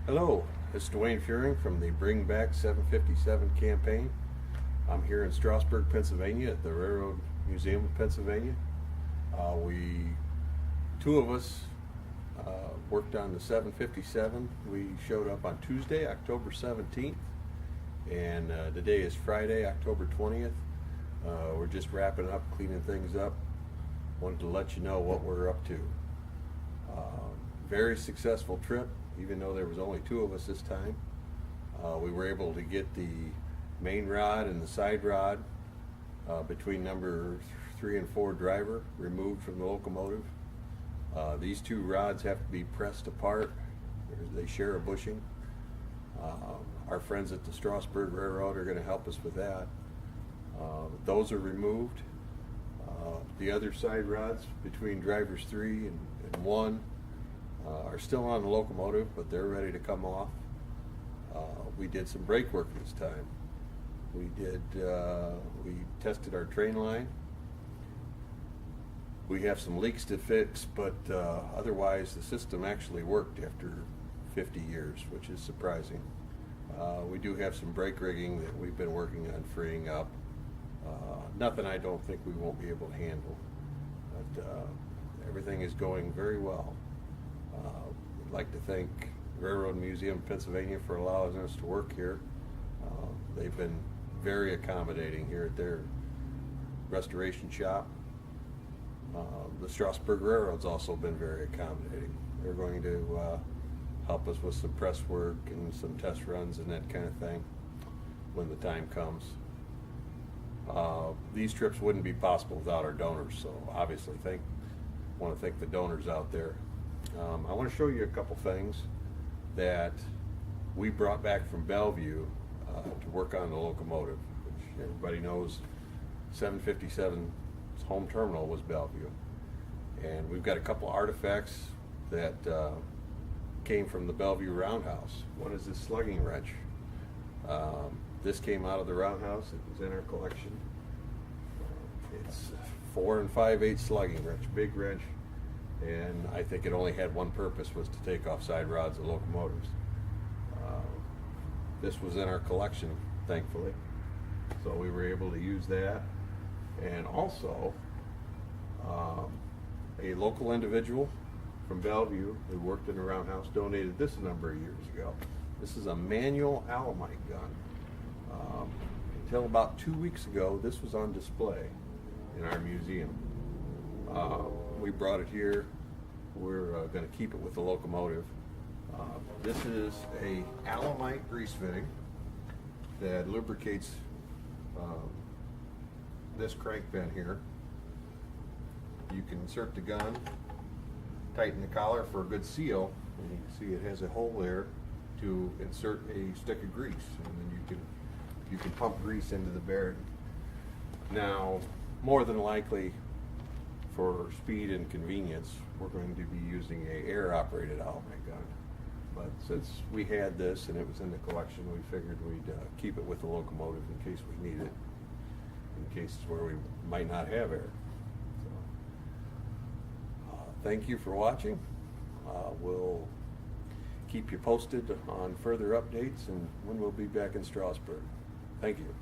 Hello, it's Dwayne Furing from the Bring Back 757 campaign. I'm here in Strasburg, Pennsylvania at the Railroad Museum of Pennsylvania. Two of us worked on the 757. We showed up on Tuesday, October 17th, and today is Friday, October 20th. We're just wrapping up, cleaning things up. Wanted to let you know what we're up to. Very successful trip, even though there was only two of us this time. We were able to get the main rod and the side rod between number 3 and 4 driver removed from the locomotive. These two rods have to be pressed apart. They share a bushing. Our friends at the Strasburg Railroad are going to help us with that. Those are removed. The other side rods between drivers 3 and 1 are still on the locomotive, but they're ready to come off. We did some brake work this time. We tested our train line. We have some leaks to fix, but otherwise the system actually worked after 50 years, which is surprising. We do have some brake rigging that we've been working on freeing up. Nothing I don't think we won't be able to handle, but everything is going very well. I'd like to thank the Railroad Museum of Pennsylvania for allowing us to work here. They've been very accommodating here at their restoration shop. The Strasburg Railroad's also been very accommodating. They're going to help us with some press work and some test runs and that kind of thing when the time comes. These trips wouldn't be possible without our donors, so obviously want to thank the donors out there. I want to show you a couple things that we brought back from Bellevue to work on the locomotive, which everybody knows 757's home terminal was Bellevue. And we've got a couple artifacts that came from the Bellevue roundhouse. One is this slugging wrench. This came out of the roundhouse. It was in our collection. It's 4 5/8 slugging wrench, big wrench, and I think it only had one purpose, was to take off side rods of locomotives. This was in our collection, thankfully, so we were able to use that. And also, a local individual from Bellevue who worked in the roundhouse donated this a number of years ago. This is a manual Alamite gun. Until about 2 weeks ago, this was on display in our museum. We brought it here. We're going to keep it with the locomotive. This is a Alamite grease fitting that lubricates this crank pin here. You can insert the gun, tighten the collar for a good seal, and you can see it has a hole there to insert a stick of grease, and then you can pump grease into the bearing. Now, more than likely, for speed and convenience, we're going to be using a air-operated Alamite gun. But since we had this and it was in the collection, we figured we'd keep it with the locomotive in case we need it, in cases where we might not have air. So, thank you for watching. We'll keep you posted on further updates and when we'll be back in Strasburg. Thank you.